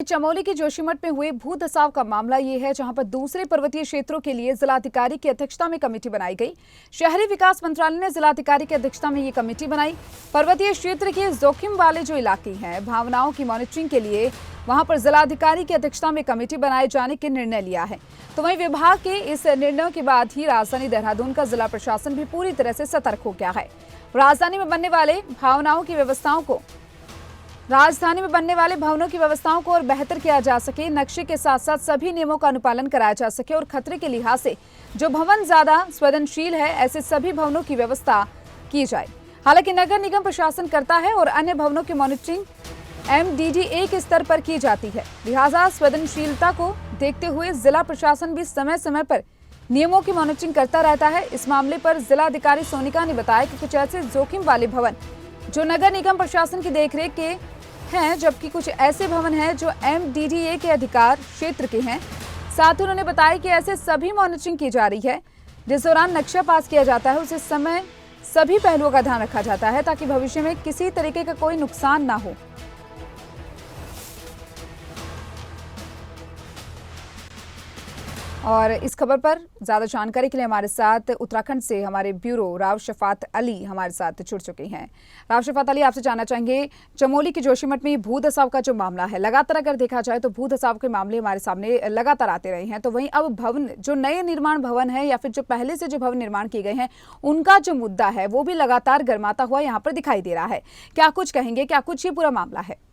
चमोली के जोशीमठ में हुए भू धसाव का मामला ये है, जहां पर दूसरे पर्वतीय क्षेत्रों के लिए जिलाधिकारी की अध्यक्षता में कमेटी बनाई गई। शहरी विकास मंत्रालय ने जिलाधिकारी की अध्यक्षता में ये कमेटी बनाई। पर्वतीय क्षेत्र के जोखिम वाले जो इलाके हैं, भावनाओं की मॉनिटरिंग के लिए वहां पर जिलाधिकारी की अध्यक्षता में कमेटी बनाए जाने के निर्णय लिया है। तो वहीं विभाग के इस निर्णय के बाद ही राजधानी देहरादून का जिला प्रशासन भी पूरी तरह से सतर्क हो गया है। राजधानी में बनने वाले भवनों की व्यवस्थाओं को और बेहतर किया जा सके, नक्शे के साथ साथ सभी नियमों का अनुपालन कराया जा सके और खतरे के लिहाज से जो भवन ज्यादा संवेदनशील है, ऐसे सभी भवनों की व्यवस्था की जाए। हालांकि नगर निगम प्रशासन करता है और अन्य भवनों की मॉनिटरिंग MDDA के स्तर पर की जाती है। लिहाजा संवेदनशीलता को देखते हुए जिला प्रशासन भी समय समय पर नियमों की मॉनिटरिंग करता रहता है। इस मामले पर जिलाधिकारी सोनिका ने बताया कि कुछ ऐसे जोखिम वाले भवन जो नगर निगम प्रशासन की देखरेख के हैं, जबकि कुछ ऐसे भवन हैं जो MDDA के अधिकार क्षेत्र के हैं। साथ ही उन्होंने बताया कि ऐसे सभी मॉनिटरिंग की जा रही है। जिस दौरान नक्शा पास किया जाता है उसी समय सभी पहलुओं का ध्यान रखा जाता है ताकि भविष्य में किसी तरीके का कोई नुकसान ना हो। और इस खबर पर ज्यादा जानकारी के लिए हमारे साथ उत्तराखंड से हमारे ब्यूरो राव शफात अली हमारे साथ जुड़ चुके हैं। राव शफात अली, आपसे जानना चाहेंगे, चमोली के जोशीमठ में भू धसाव का जो मामला है, लगातार अगर देखा जाए तो भू धसाव के मामले हमारे सामने लगातार आते रहे हैं। तो वहीं अब भवन जो नए निर्माण भवन है या फिर जो पहले से जो भवन निर्माण किए गए हैं, उनका जो मुद्दा है वो भी लगातार गर्माता हुआ यहाँ पर दिखाई दे रहा है। क्या कुछ कहेंगे, क्या कुछ ये पूरा मामला है?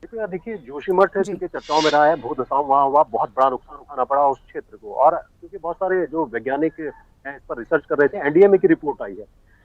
देखिए, जोशीमठ क्योंकि चर्चाओं में रहा है, भू धसाव वहाँ हुआ, बहुत बड़ा नुकसान उठाना पड़ा उस क्षेत्र को। और क्योंकि बहुत सारे जो वैज्ञानिक हैं इस पर रिसर्च कर रहे थे, NDMA की रिपोर्ट आई है,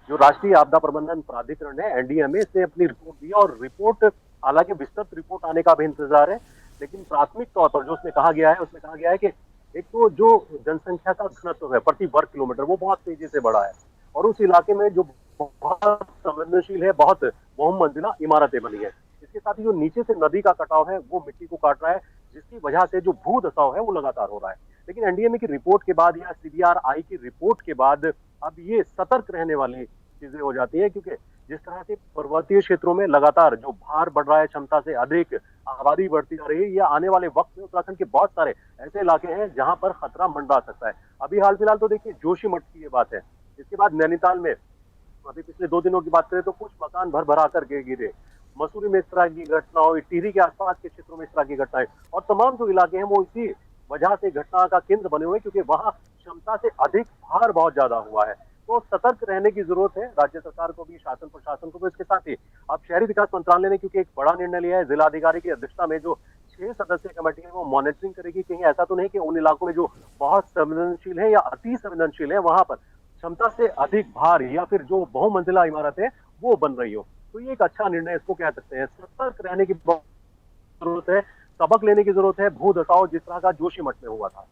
जो राष्ट्रीय आपदा प्रबंधन प्राधिकरण है, NDMA से अपनी रिपोर्ट दी और रिपोर्ट, हालांकि विस्तृत रिपोर्ट आने का भी इंतजार है, लेकिन प्राथमिक तौर पर जो उसमें कहा गया है कि एक तो जो जनसंख्या का घनत्व है प्रति वर्ग किलोमीटर, वो बहुत तेजी से बढ़ा है और उस इलाके में जो बहुत संवेदनशील है, बहुत बहुमंजिला इमारतें बनी है। इसके साथ ही जो नीचे से नदी का कटाव है वो मिट्टी को काट रहा है, जिसकी वजह से जो भू धसाव है वो लगातार हो रहा है। लेकिन NDMA की रिपोर्ट के बाद या CBRI की रिपोर्ट के बाद अब ये सतर्क रहने वाली चीजें हो जाती है, क्योंकि जिस तरह से पर्वतीय क्षेत्रों में लगातार जो भार बढ़ रहा है, क्षमता से अधिक आबादी बढ़ती जा रही है, या आने वाले वक्त में उत्तराखंड के बहुत सारे ऐसे इलाके हैं जहां पर खतरा मंडरा सकता है। अभी हाल फिलहाल तो देखिए जोशीमठ की ये बात है, इसके बाद नैनीताल में अभी पिछले 2 दिनों की बात करें तो कुछ मकान भर कर के गिरे, मसूरी में इस तरह की घटना हुई, टिहरी के आसपास के क्षेत्रों में इस तरह की घटनाएं, और तमाम जो इलाके हैं वो इसी वजह से घटना का केंद्र बने हुए हैं, क्योंकि वहां क्षमता से अधिक भार बहुत ज्यादा हुआ है। तो सतर्क रहने की जरूरत है राज्य सरकार को भी, शासन प्रशासन को भी। इसके साथ ही अब शहरी विकास मंत्रालय ने क्योंकि एक बड़ा निर्णय लिया है, जिलाधिकारी की अध्यक्षता में जो 6 सदस्यीय कमेटी है वो मॉनिटरिंग करेगी। कहीं ऐसा तो नहीं कि उन इलाकों में जो बहुत संवेदनशील है या अति संवेदनशील है वहां पर क्षमता से अधिक भार या फिर जो बहुमंजिला इमारतें वो बन रही हो। तो ये एक अच्छा निर्णय इसको कह सकते हैं। सतर्क रहने की जरूरत है, सबक लेने की जरूरत है, भू धसाव जिस तरह का जोशीमठ में हुआ था।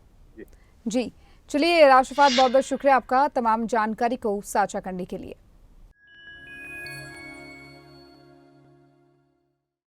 जी चलिए राव शफात, बहुत बहुत शुक्रिया आपका तमाम जानकारी को साझा करने के लिए।